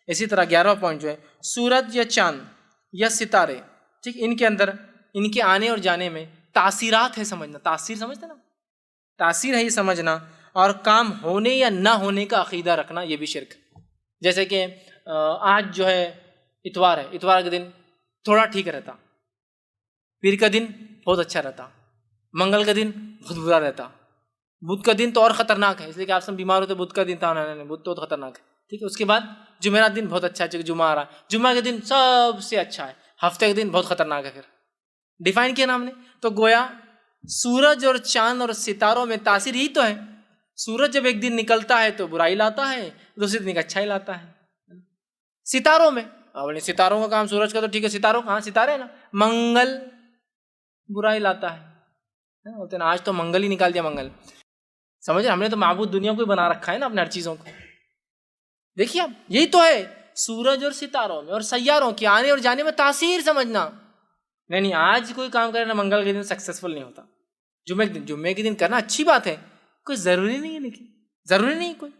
اسی طرح 11واں پوائنٹ جو ہے سورج یا چاند یا ستارے، ٹھیک، ان کے اندر ان کے آنے اور جانے میں تاثیرات ہے سمجھنا، تاثیر سمجھتے نا، تاثیر ہے یہ سمجھنا، اور کام ہونے یا نہ ہونے کا عقیدہ رکھنا، یہ بھی شرک۔ جیسے کہ آج جو ہے اتوار ہے، اتوار کے دن تھوڑا ٹھیک رہتا، پیر کا دن بہت اچھا رہتا، منگل کا دن بہت برا رہتا، بدھ کا دن تو اور خطرناک ہے، اس لیے کہ آپ سب بیمار ہوتے بدھ کا دن تھا، بدھ تو خطرناک ہے، ٹھیک ہے۔ اس کے بعد جمعرات دن بہت اچھا ہے، جمعہ آ رہا، جمعہ کے دن سب سے اچھا ہے، ہفتے کے دن بہت خطرناک ہے۔ پھر ڈیفائن کیا نام نے، تو گویا سورج اور چاند اور ستاروں میں تاثیر ہی تو ہے۔ سورج جب ایک دن نکلتا ہے تو برائی لاتا ہے، دوسرے دن اچھائی لاتا ہے۔ ستاروں میں ستاروں کا کام، سورج کا تو ٹھیک ہے، ستاروں کہاں ستارے ہیں نا، منگل برائی لاتا ہے، بولتے نا آج تو منگل ہی نکال دیا منگل، سمجھے، ہم نے تو معبود دنیا کو ہی بنا رکھا ہے نا اپنے ہر چیزوں کو۔ دیکھیے اب یہی تو ہے سورج اور ستاروں میں اور سیاروں کے آنے اور جانے میں تاثیر سمجھنا۔ نہیں آج کوئی کام کرے نا منگل کے دن سکسیسفل نہیں ہوتا، جمعے کے دن کرنا اچھی بات ہے، کوئی ضروری نہیں ہے، لیکن ضروری نہیں کوئی،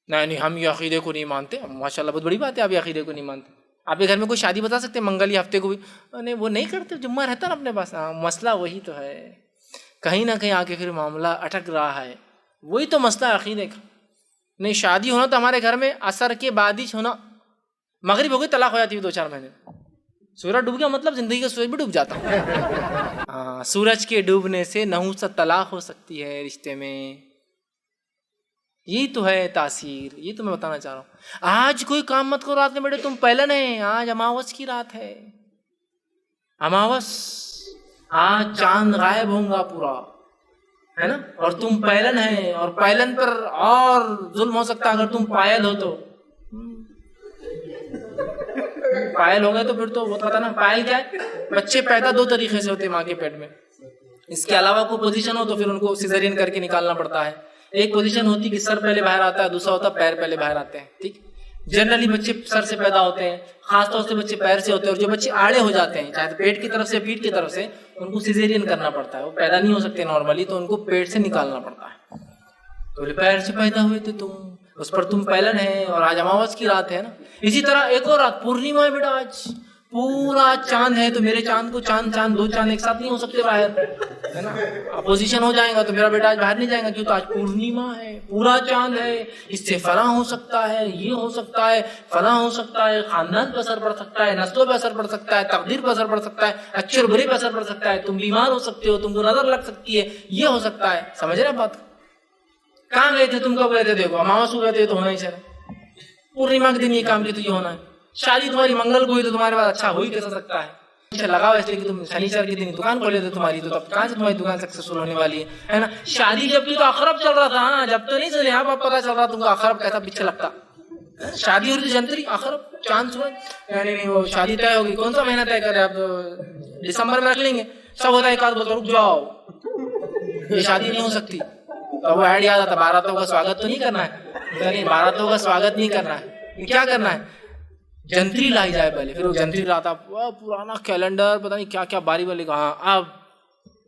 نہیں ہم یہ عقیدے کو نہیں مانتے، ماشاءاللہ بہت بڑی بات ہے آپ یہ عقیدے کو نہیں مانتے۔ آپ کے گھر میں کوئی شادی بتا سکتے ہیں منگل یا ہفتے کو بھی؟ نہیں وہ نہیں کرتے، جمعہ رہتا نا اپنے پاس۔ مسئلہ وہی تو ہے، کہیں نہ کہیں آ کے پھر معاملہ اٹک رہا ہے، وہی تو مسئلہ عقیدے کا۔ نہیں شادی ہونا تو ہمارے گھر میں عصر کے بعد ہی ہونا، مغرب ہو گئی طلاق ہو جاتی ہے 2-4 مہینے، سورج ڈوب گیا مطلب زندگی کا سورج بھی ڈوب جاتا۔ ہاں سورج کے ڈوبنے سے نحوست طلاق ہو سکتی ہے رشتے میں، یہی تو ہے تاثیر، یہ تو میں بتانا چاہ رہا ہوں۔ آج کوئی کام مت کرو رات میں بیٹے، تم پہلن ہے، آج اماوس کی رات ہے، اماوس، آج چاند غائب ہوں گا پورا، ہے نا، اور تم پہلن ہے، اور پہلن پر اور ظلم ہو سکتا ہے اگر تم پائل ہو تو، پائل ہو گئے تو پھر تو وہ پتا نا پائل کیا ہے، بچے پیدا 2 طریقے سے ہوتے ہیں ماں کے پیٹ میں، اس کے علاوہ کوئی پوزیشن ہو تو پھر ان کو سیزرین کر کے نکالنا پڑتا ہے۔ ایک پوزیشن ہوتی کہ سر پہلے باہر آتا ہے، دوسرا ہوتا پیر پہلے باہر آتے ہیں، ٹھیک۔ جنرلی بچے سر سے پیدا ہوتے ہیں، خاص طور سے بچے پیر سے ہوتے ہیں، اور جو بچے آڑے ہو جاتے ہیں چاہے پیٹ کی طرف سے پیٹھ کی طرف سے، ان کو سیزرین کرنا پڑتا ہے، وہ پیدا نہیں ہو سکتے نارملی، تو ان کو پیٹ سے نکالنا پڑتا ہے۔ تو پیر سے پیدا ہوئے تھے تم، اس پر تم پہلن ہے، اور آج اماوس کی رات ہے نا۔ اسی طرح ایک اور رات پورنیما ہے بیٹا، آج پورا چاند ہے تو میرے چاند کو چاند 2 چاند ایک ساتھ نہیں ہو سکتے باہر، ہے نا، اپوزیشن ہو جائے گا تو میرا بیٹا آج باہر نہیں جائے گا، کیوں تو آج پورنیما ہے، پورا چاند ہے، اس سے فلاں ہو سکتا ہے، یہ ہو سکتا ہے، فلاں ہو سکتا ہے، خاندان پہ اثر پڑ سکتا ہے، نسلوں پہ اثر پڑ سکتا ہے، تقدیر پہ اثر پڑ سکتا ہے، اچھے اور برے پہ اثر پڑ سکتا ہے، تم بیمار ہو سکتے ہو، تم کو نظر لگ سکتی ہے، یہ ہو سکتا ہے، سمجھ رہے بات؟ کہاں گئے تھے تم، کب گئے تھے؟ دیکھو اماوس کو گئے تھے تو ہونا ہی چاہیے، پورنیما کے دن یہ کام کیا تو یہ ہونا ہے، شادی تمہاری منگل کو ہوئی تو تمہارے پاس اچھا ہو ہی کیسا سکتا ہے، اچھا لگاؤ اس لیے کہ تم شنیچر کے دن دکان کھولے تھے تمہاری، تو تب کہاں سے تمہاری دکان سکسیسفل ہونے والی ہے نا۔ شادی جب کی تو اخرب چل رہا تھا، ہاں جب تو نہیں سنے، اب پتا چل رہا تم کو اخرب کیسا پیچھے لگتا، شادی ہو رہی تھی جنتری اخرب چاند سورج، نہیں وہ شادی طے ہوگی، کون سا مہینہ طے کرے آپ، دسمبر میں رکھ لیں گے، سب ہوتا ہے ایک آدھ بولتا رک جاؤ یہ شادی نہیں ہو سکتی، تو وہ ایڈ یاد آتا باراتوں کا سواگت تو نہیں کرنا ہے، نہیں باراتوں کا سواگت نہیں کرنا ہے، کیا کرنا ہے، جنتری لائی جائے پہلے، پھر وہ جنتری لاتا، پرانا کیلنڈر پتہ نہیں کیا کیا باری والی، کہاں اب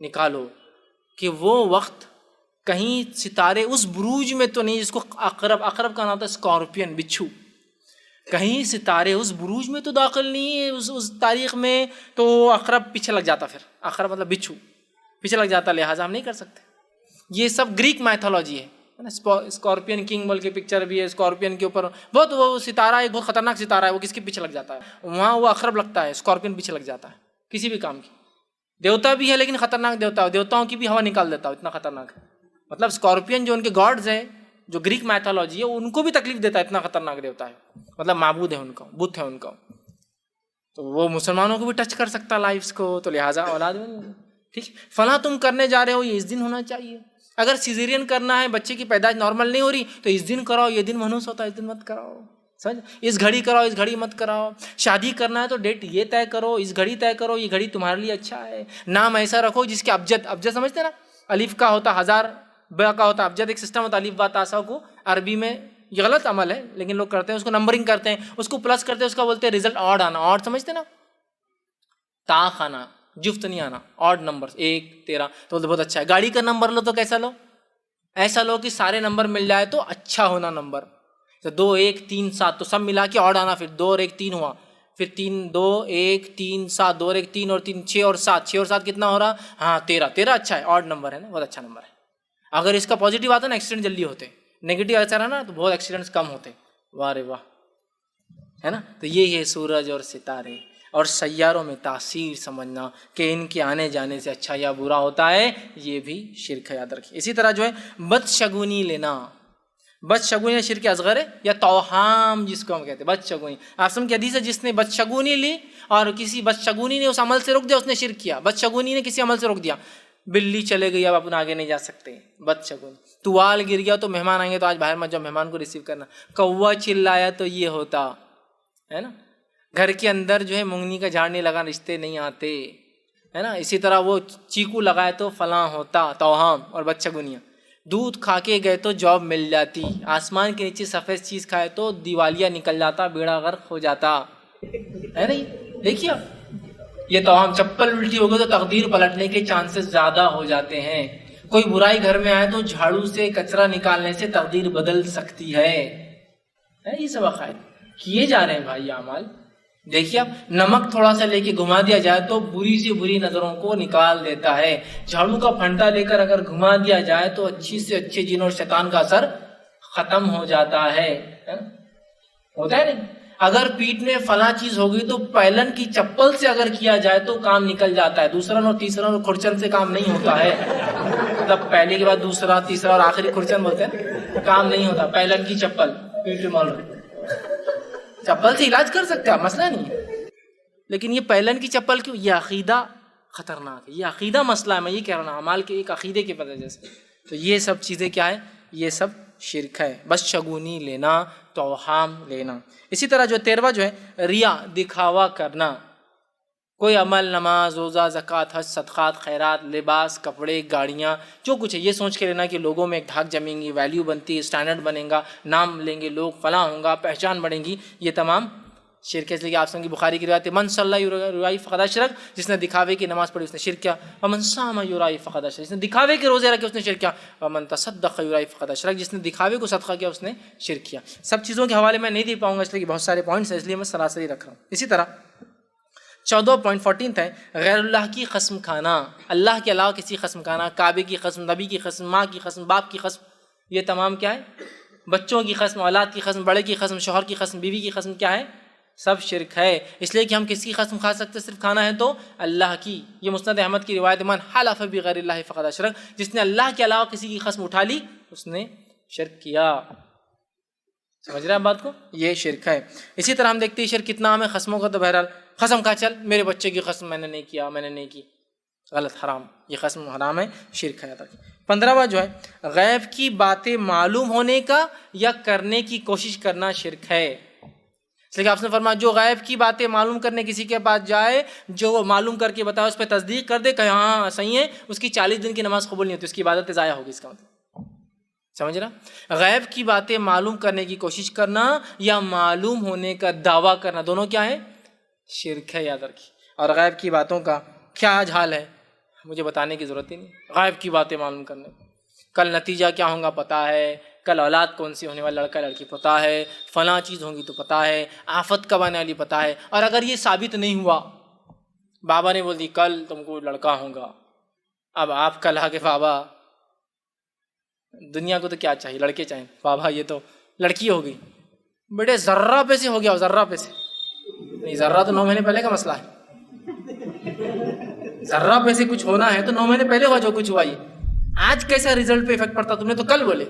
نکالو کہ وہ وقت کہیں ستارے اس بروج میں تو نہیں جس کو عقرب کا نام تھا اسکارپین، بچھو، کہیں ستارے اس بروج میں تو داخل نہیں ہے اس تاریخ میں، تو عقرب پیچھے لگ جاتا، پھر عقرب مطلب بچھو پیچھے لگ جاتا، لہٰذا ہم نہیں کر سکتے۔ یہ سب گریک میتھولوجی ہے، اسکارپین کنگ بول کے پکچر بھی ہے، اسکارپین کے اوپر بہت وہ ستارہ ایک بہت خطرناک ستارہ ہے، وہ کس کے پیچھے لگ جاتا ہے، وہاں وہ عقرب لگتا ہے، اسکارپین پیچھے لگ جاتا ہے کسی بھی کام کی، دیوتا بھی ہے لیکن خطرناک دیوتا ہے، دیوتاؤں کی بھی ہوا نکال دیتا ہے، اتنا خطرناک ہے، مطلب اسکارپین جو ان کے گاڈز ہیں جو گریک میتھولوجی ہے ان کو بھی تکلیف دیتا ہے، اتنا خطرناک دیوتا ہے، مطلب معبود ہے ان کا، بت ہے ان کا، تو وہ مسلمانوں کو بھی ٹچ کر سکتا ہے لائفز کو، تو لہٰذا اولاد میں ٹھیک فلاں تم کرنے جا رہے ہو یہ اس دن ہونا چاہیے، اگر سیزیرین کرنا ہے بچے کی پیدائش نارمل نہیں ہو رہی تو اس دن کراؤ، یہ دن منحوس ہوتا ہے اس دن مت کراؤ، سمجھ، اس گھڑی کراؤ اس گھڑی مت کراؤ، شادی کرنا ہے تو ڈیٹ یہ طے کرو، اس گھڑی طے کرو، یہ گھڑی تمہارے لیے اچھا ہے، نام ایسا رکھو جس کے ابجد سمجھتے نا، الف کا ہوتا 1000، با کا ہوتا ابجد، ایک سسٹم ہوتا الف با تا سا کو عربی میں، یہ غلط عمل ہے لیکن لوگ کرتے ہیں، اس کو نمبرنگ کرتے ہیں، اس کو پلس کرتے ہیں، اس کا بولتے ہیں ریزلٹ آڈ آنا، آڈ سمجھتے نا، طاق آنا، جفت نہیں آنا، آڈ نمبر 1 13، تو بہت اچھا ہے، گاڑی کا نمبر لو تو کیسا لو، ایسا لو کہ سارے نمبر مل جائے تو اچھا ہونا نمبر، تو 2 1 3 7 تو سب ملا کے آڈ آنا، پھر 2 اور 1 3 ہوا، پھر 3 2 1 3 7 2 اور 1 3 اور 3 6 اور 7 6 اور 7 کتنا ہو رہا؟ ہاں 13 13 اچھا ہے، آڈ نمبر ہے نا، بہت اچھا نمبر ہے. اگر اس کا پازیٹیو آتا نا ایکسیڈنٹ جلدی ہوتے، نیگیٹو ایسا رہا نا تو بہت ایکسیڈنٹس کم ہوتے. واہ رے واہ، ہے نا. تو یہ ہے سورج اور ستارے اور سیاروں میں تاثیر سمجھنا کہ ان کے آنے جانے سے اچھا یا برا ہوتا ہے، یہ بھی شرک ہے، یاد رکھیے. اسی طرح جو ہے بدشگونی لینا، بدشگونی شرک اصغر ہے یا توہام جس کو ہم کہتے ہیں بدشگونی. آسم کی حدیث ہے جس نے بدشگونی لی اور کسی بدشگونی نے اس عمل سے روک دیا اس نے شرک کیا. بدشگونی نے کسی عمل سے روک دیا، بلی چلے گئی اب اپنا آگے نہیں جا سکتے، بدشگونی. توال گر گیا تو مہمان آئیں گے تو آج باہر مت جاؤ، مہمان کو ریسیو کرنا. کوا چلایا تو یہ ہوتا ہے نا. گھر کے اندر جو ہے مونگنی کا جھاڑ نہیں لگا رشتے نہیں آتے، ہے نا. اسی طرح وہ چیکو لگائے تو فلاں ہوتا، توہام اور بدشگونیاں. دودھ کھا کے گئے تو جاب مل جاتی، آسمان کے نیچے سفید چیز کھائے تو دیوالیہ نکل جاتا، بیڑا غرق ہو جاتا، ہے نہیں. دیکھیے یہ توہام. چپل الٹی ہو گئی تو تقدیر پلٹنے کے چانسز زیادہ ہو جاتے ہیں. کوئی برائی گھر میں آئے تو جھاڑو سے کچرا نکالنے سے تقدیر بدل سکتی ہے. یہ سب عقائد کیے جا رہے ہیں بھائی اعمال. دیکھیے اب نمک تھوڑا سا لے کے گھما دیا جائے تو بری سے بری نظروں کو نکال دیتا ہے. جھاڑو کا پھنٹا لے کر اگر گھما دیا جائے تو اچھی سے اچھے جن اور شیطان کا اثر ختم ہو جاتا ہے. ہوتا ہے نہیں. اگر پیٹ میں فلاں چیز ہو گئی تو پہلن کی چپل سے اگر کیا جائے تو کام نکل جاتا ہے. دوسرا اور تیسرا اور کھرچن سے کام نہیں ہوتا ہے. مطلب پہلے کے بعد دوسرا تیسرا اور آخری کھرچن بولتے ہیں، کام نہیں ہوتا. پہلن کی چپل پیٹ میں مال رہے، چپل سے علاج کر سکتے ہیں، مسئلہ نہیں ہے. لیکن یہ پہلن کی چپل کیوں؟ یہ عقیدہ خطرناک ہے، یہ عقیدہ مسئلہ ہے. میں یہ کہہ رہا ہوں اعمال کے ایک عقیدے کی وجہ سے. تو یہ سب چیزیں کیا ہے؟ یہ سب شرک ہے. بس شگونی لینا، توہام لینا. اسی طرح جو 13واں جو ہے ریا، دکھاوا کرنا. کوئی عمل، نماز، روزہ، زکوٰۃ، حج، صدقات، خیرات، لباس، کپڑے، گاڑیاں، جو کچھ ہے یہ سوچ کے لینا کہ لوگوں میں ایک دھاک جمیں گی، ویلیو بنتی ہے، اسٹینڈرڈ بنے گا، نام لیں گے لوگ، فلاں ہوں گا، پہچان بڑھیں گی. یہ تمام شرک ہے. اس لیے آپ سن کی بخاری کی روایت ہے من صلی یرائی فقد اشرک، جس نے دکھاوے کی نماز پڑھی اس نے شرک کیا. ومن صام یرائی فقد اشرک، جس نے دکھاوے کے روزے رکھے اس نے شرک کیا. ومن تصدق یرائی فقد اشرک، جس نے دکھاوے کو صدقہ کیا اس نے شرک کیا. سب چیزوں کے حوالے میں نہیں دے پاؤں گا اس لیے کہ بہت سارے پوائنٹس ہیں، اس لیے میں سراسری رکھ رہا ہوں. اسی طرح 14.14 ہے غیر اللہ کی قسم کھانا. اللہ کے علاوہ کسی قسم کھانا، کعبے کی قسم، نبی کی قسم، ماں کی قسم، باپ کی قسم، یہ تمام کیا ہے؟ بچوں کی قسم، اولاد کی قسم، بڑے کی قسم، شوہر کی قسم، بیوی کی قسم، کیا ہے؟ سب شرک ہے. اس لیے کہ ہم کس کی قسم کھا سکتے؟ صرف کھانا ہے تو اللہ کی. یہ مسند احمد کی روایت من حلف بغیر اللہ فقد اشرک، جس نے اللہ کے علاوہ کسی کی قسم اٹھا لی اس نے شرک کیا. سمجھ رہے ہیں بات کو؟ یہ شرک ہے. اسی طرح ہم دیکھتے ہیں شرک کتنا عام ہے قسموں کا. تو بہرحال قسم کھا چل میرے بچے کی قسم میں نے نہیں کیا، میں نے نہیں کی، غلط، حرام. یہ قسم حرام ہے، شرک ہے. 15واں جو ہے غیب کی باتیں معلوم ہونے کا یا کرنے کی کوشش کرنا شرک ہے. اس لیے آپ نے فرمایا جو غیب کی باتیں معلوم کرنے کسی کے پاس جائے، جو وہ معلوم کر کے بتائے اس پہ تصدیق کر دے کہ ہاں صحیح ہے، اس کی 40 دن کی نماز قبول نہیں ہوتی، اس کی عبادت ضائع ہوگی. اس کا مطلب سمجھ رہا؟ غیب کی باتیں معلوم کرنے کی کوشش کرنا یا معلوم ہونے کا دعویٰ کرنا، دونوں کیا ہے؟ شرک ہے، یاد رکھیے. اور غیب کی باتوں کا کیا آج حال ہے مجھے بتانے کی ضرورت ہی نہیں. غیب کی باتیں معلوم کرنے، کل نتیجہ کیا ہوگا پتہ ہے، کل اولاد کون سی ہونے والا، لڑکا لڑکی پتہ ہے، فلاں چیز ہوگی تو پتہ ہے، آفت کب آنے والی پتہ ہے. اور اگر یہ ثابت نہیں ہوا، بابا نے بول دی کل تم کو لڑکا ہوگا، اب آپ کل آ کے بابا دنیا کو تو کیا چاہیے؟ لڑکے چاہیے. بابا یہ تو لڑکی ہو گئی. بیٹے ذرہ پہ سے ہو گیا، ذرہ پہ سے نہیں، ذرہ تو 9 مہینے پہلے کا مسئلہ ہے. ذرہ پہ سے کچھ ہونا ہے تو 9 مہینے پہلے ہوا جو کچھ ہوا. یہ آج کیسا رزلٹ پہ افیکٹ پڑتا؟ تم نے تو کل بولے،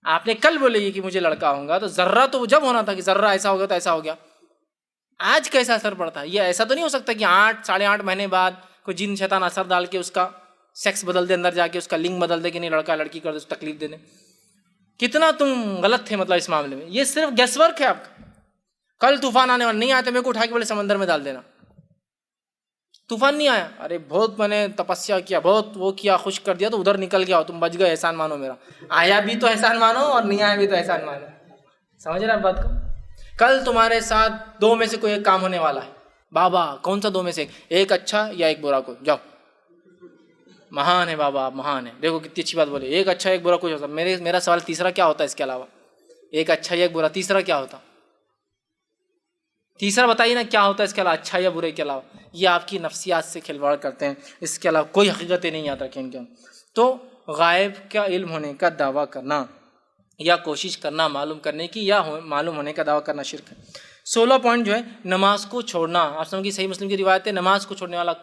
آپ نے کل بولے کہ مجھے لڑکا ہوگا، تو ذرہ تو جب ہونا تھا کہ ذرہ ایسا ہو گیا تو ایسا ہو گیا. آج کیسا اثر پڑتا ہے؟ یہ ایسا تو نہیں ہو سکتا کہ 8 ساڑھے 8 مہینے بعد کوئی جن شیطان اثر ڈال کے اس کا سیکس بدل دے، اندر جا کے اس کا لنگ بدل دے کہ نہیں لڑکا لڑکی کر دے، اس تکلیف دے دے. کتنا تم غلط تھے مطلب اس معاملے میں. یہ صرف گیس ورک ہے آپ کا. کل طوفان آنے والا، نہیں آیا تو میرے کو اٹھا کے بولے سمندر میں ڈال دینا. طوفان نہیں آیا، ارے بہت میں نے تپسیا کیا، بہت وہ کیا، خشک کر دیا تو ادھر نکل گیا، تم بچ گئے، احسان مانو میرا. آیا بھی تو احسان مانو اور نہیں آیا بھی تو احسان مانو. سمجھ رہے ہیں بات کو؟ کل تمہارے ساتھ 2 میں سے کوئی ایک کام ہونے والا ہے. بابا کون سا 2 میں سے ایک اچھا یا ایک برا؟ کوئی جاؤ. مہان ہے بابا، مہان ہے. دیکھو کتنی اچھی بات بولے، ایک اچھا ایک برا کچھ ہوتا. میرا سوال تیسرا کیا ہوتا ہے اس کے علاوہ؟ ایک اچھا یا ایک برا, تیسرا کیا ہوتا؟ تیسرا بتائیے نا کیا ہوتا ہے اس کے علاوہ, اچھا یا برے کے علاوہ؟ یہ آپ کی نفسیات سے کھلواڑ کرتے ہیں, اس کے علاوہ کوئی حقیقتیں نہیں یاد رکھیں گے. تو غائب کا علم ہونے کا دعویٰ کرنا یا کوشش کرنا معلوم کرنے کی یا معلوم ہونے کا دعویٰ کرنا شرک ہے. 16 پوائنٹ جو ہے نماز کو چھوڑنا. آپ سمجھ کی صحیح مسلم کی روایت ہے, نماز کو چھوڑنے والا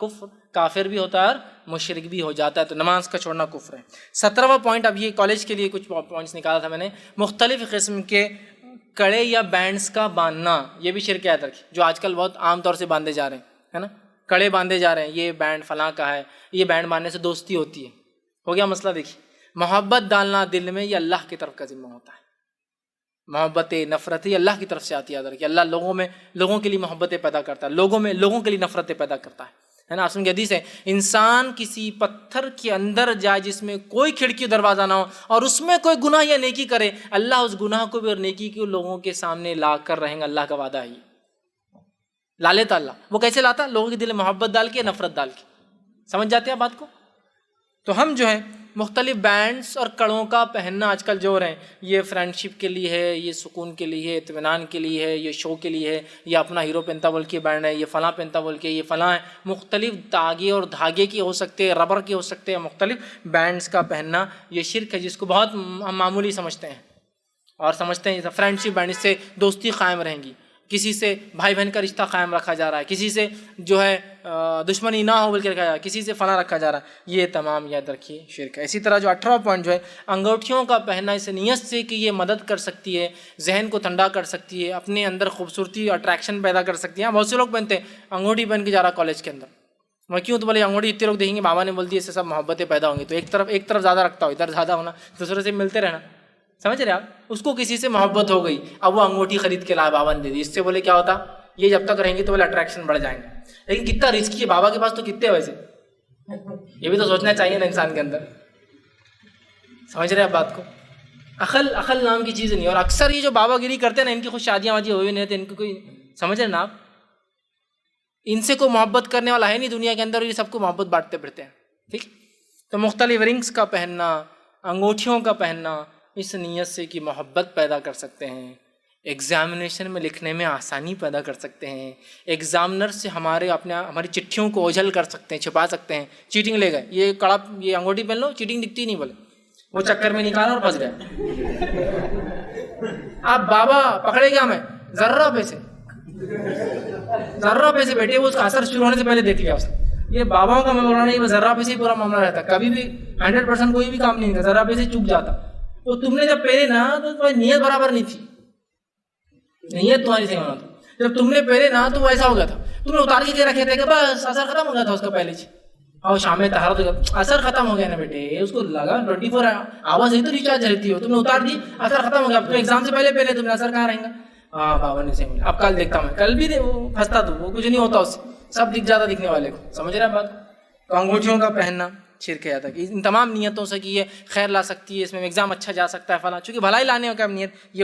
کافر بھی ہوتا ہے اور مشرک بھی ہو جاتا ہے, تو نماز کا چھوڑنا کفر ہے. 17واں پوائنٹ, اب یہ کالج کے لیے کچھ پوائنٹس نکالا تھا میں نے, مختلف قسم کے کڑے یا بینڈز کا باندھنا, یہ بھی شرک ہے. جو آج کل بہت عام طور سے باندھے جا رہے ہیں, ہے نا, کڑے باندھے جا رہے ہیں, یہ بینڈ فلاں کا ہے, یہ بینڈ باندھنے سے دوستی ہوتی ہے. ہو گیا مسئلہ. دیکھیے, محبت ڈالنا دل میں یہ اللہ کی طرف کا ذمہ ہوتا ہے. محبت نفرت یہ اللہ کی طرف سے آتی ہے. کہ اللہ لوگوں کے لیے محبتیں پیدا کرتا ہے, لوگوں کے لیے نفرتیں پیدا کرتا ہے نا. آپ سن کے حدیث ہے, انسان کسی پتھر کے اندر جائے جس میں کوئی کھڑکی دروازہ نہ ہو اور اس میں کوئی گناہ یا نیکی کرے, اللہ اس گناہ کو بھی اور نیکی کو لوگوں کے سامنے لا کر رہیں گا. اللہ کا وعدہ ہے, لا لیتا اللہ. وہ کیسے لاتا؟ لوگوں کے دل میں محبت ڈال کے, نفرت ڈال کے. سمجھ جاتے ہیں بات کو؟ تو ہم جو ہے مختلف بینڈز اور کڑوں کا پہننا آج کل جو ہو رہے ہیں, یہ فرینڈ شپ کے لیے ہے, یہ سکون کے لیے ہے, اطمینان کے لیے ہے, یہ شو کے لیے ہے, یہ اپنا ہیرو پہنتا بول کے بینڈ ہے, یہ فلاں پہنتا بول کے, یہ فلاں ہے. مختلف تاگے اور دھاگے کے ہو سکتے ہیں, ربر کے ہو سکتے ہیں, مختلف بینڈز کا پہننا یہ شرک ہے, جس کو بہت ہم معمولی سمجھتے ہیں اور سمجھتے ہیں فرینڈ شپ بینڈ, اس سے دوستی قائم رہیں گی, کسی سے بھائی بہن کا رشتہ قائم رکھا جا رہا ہے, کسی سے جو ہے دشمنی نہ ہو بول کے رکھا جا رہا ہے, کسی سے فلاں رکھا جا رہا ہے. یہ تمام یاد رکھیے شرک ہے. اسی طرح جو 18واں پوائنٹ جو ہے انگوٹھیوں کا پہننا, اس نیت سے کہ یہ مدد کر سکتی ہے, ذہن کو ٹھنڈا کر سکتی ہے, اپنے اندر خوبصورتی اٹریکشن پیدا کر سکتی ہے. بہت سے لوگ پہنتے ہیں انگوٹھی پہن کے جا رہا کالج کے اندر, میں کیوں تو بولے انگوٹھی اتنے لوگ دیکھیں گے, بابا نے بول دی اس سے سب محبتیں پیدا ہوں گی, تو ایک طرف زیادہ رکھتا ہو, ادھر زیادہ ہونا, دوسرے سے ملتے رہنا. سمجھ رہے آپ؟ اس کو کسی سے محبت ہو گئی, اب وہ انگوٹھی خرید کے لائے, بابا نے دے دی. اس سے بولے کیا ہوتا, یہ جب تک رہیں گے تو بولے اٹریکشن بڑھ جائیں گے. لیکن کتنا رسکی ہے, بابا کے پاس تو کتنے ویسے, یہ بھی تو سوچنا چاہیے نا انسان کے اندر. سمجھ رہے آپ بات کو؟ عقل نام کی چیز نہیں. اور اکثر یہ جو بابا گیری کرتے ہیں نا, ان کی خود شادیاں واجی ہوئی نہیں, ان کو کوئی سمجھ رہے نا آپ, ان سے کوئی محبت کرنے والا ہے نہیں دنیا کے اندر, یہ سب کو محبت بانٹتے پھرتے ہیں. ٹھیک, تو مختلف رنگس کا پہننا, انگوٹھیوں کا پہننا, اس نیت سے کہ محبت پیدا کر سکتے ہیں, ایگزامینیشن میں لکھنے میں آسانی پیدا کر سکتے ہیں, ایگزامنر سے ہماری چٹھیوں کو اوجھل کر سکتے ہیں, چھپا سکتے ہیں. چیٹنگ لے گئے, یہ کڑا یہ انگوٹھی پہن لو, چیٹنگ دکھتی نہیں, بولے وہ چکر میں نکالا اور پھنس گئے. آپ بابا پکڑے گیا میں ذرہ پیسے بیٹھے, وہ اس کا اثر شروع ہونے سے پہلے دیکھ لیا اس نے. یہ باباؤں کا میں بول رہا نہیں, ذرہ پیسے ہی پورا معاملہ رہتا, کبھی بھی 100% کوئی بھی کام نہیں کرتا, ذرہ پیسے چوک جاتا. تو تم نے جب پہلے نا تو تمہاری نیت برابر نہیں تھی, نیت تمہاری صحیح ہونا تھا. جب تم نے پہلے نا تو وہ ایسا ہو گیا تھا, تم نے اتار کے رکھے تھے کہ بس اثر ختم ہو گیا تھا اس کا پہلے ہی, اور شام میں طہارت ہو گیا, اثر ختم ہو گیا نا بیٹے, اس کو لگا 24 آواز ہی تو ریچارج رہتی ہو, تم نے اتار دی, اثر ختم ہو گیا. تم ایگزام سے پہلے تم نے اثر کہاں رہیں گا, ہاں بابا نے صحیح ملا, اب کل دیکھتا ہوں, کل بھی وہ پھنستا تو وہ کچھ نہیں ہوتا, اس سے سب دکھ جاتا دکھنے والے کو. سمجھ رہے ہیں بات؟ تو انگوٹھیوں کا پہننا شرک ہے. ان تمام نیتوں سے کہ یہ خیر لا سکتی ہے, اس میں ایگزام اچھا جا سکتا ہے فلاں, چونکہ بھلائی لانے کا نیت یہ